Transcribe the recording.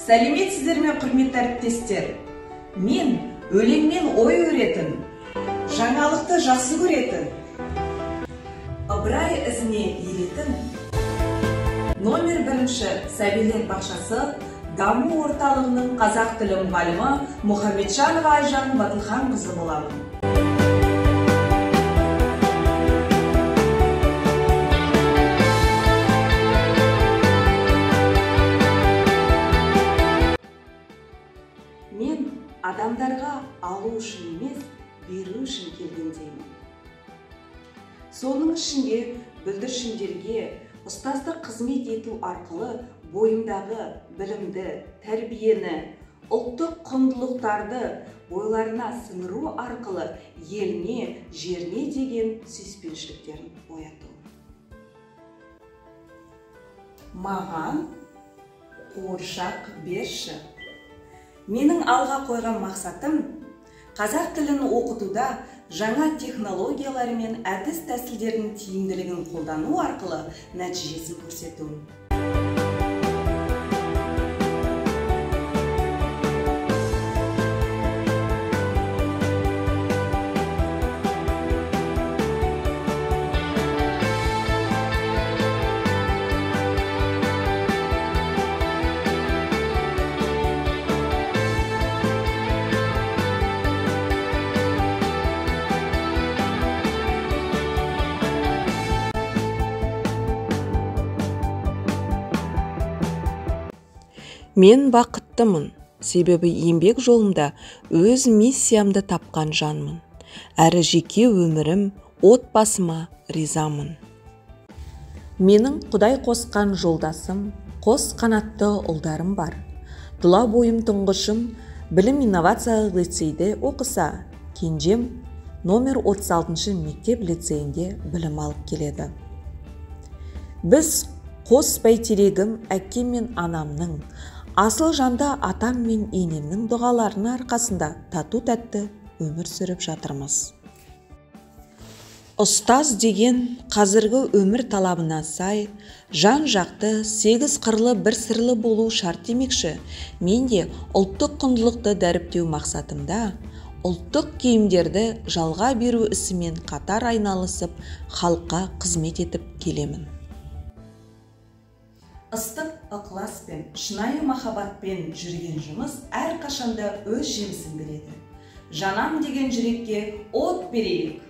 Сәлеметсіздер ме, құрметті әріптестер? Мен өлеңмен ой өретін, жаңалықты жақсы көретін, ыбырай ізіне еретін, номер 1-ші сәбилер бақшасы даму орталығының қазақ тілі мұғалімі Мұхамеджанова Айжан Батылханқызы боламын. Мен адамдарға алу үшін емес, беру үшін келгендеймін. Соның ішінде бүлдіршіндерге ұстаздық қызмет ету арқылы бойымдағы білімді, тәрбиені, ұлттық құндылықтарды бойларына сіңіру арқылы еліне, жеріне деген сүйіспеншіліктерін ояту. Маған қуыршақ берші. Менің алға қойған мақсатым қазақ тілін оқытуда жаңа технологиялар мен әдіс тәсілдердің тиімділігін қолдану арқылы нәтижесін көрсету. Мен бақыттымын, себебі еңбек жолымда өз миссиямды тапқан жанмын. Әрі жеке өмірім, отбасыма ризамын. Менің Құдай қосқан жолдасым, қос қанатты ұлдарым бар. Тұла бойым тұңғышым білім инновациялық лицейде оқыса, кенжем номер 36-шы мектеп лицейінде білім алып келеді. Біз қос бәйтерегім әкем мен анамның, асыл жанда атам мен енемнің дұғаларының арқасында тату-тәтті өмір сүріп жатырмыз. Ұстаз деген қазіргі өмір талабына сай, жан-жақты, 8 қырлы, бір сырлы болу шарт демекші. Мен де ұлттық құндылықты дәріптеу мақсатымда ұлттық киімдерді жалға беру ісімен қатар айналысып, халыққа қызмет етіп келемін. Ыстық ықыласпен, шынайы махаббатпен жүрген жұмыс әрқашанда өз жемісін береді. Жанам деген жүрекке от берейік.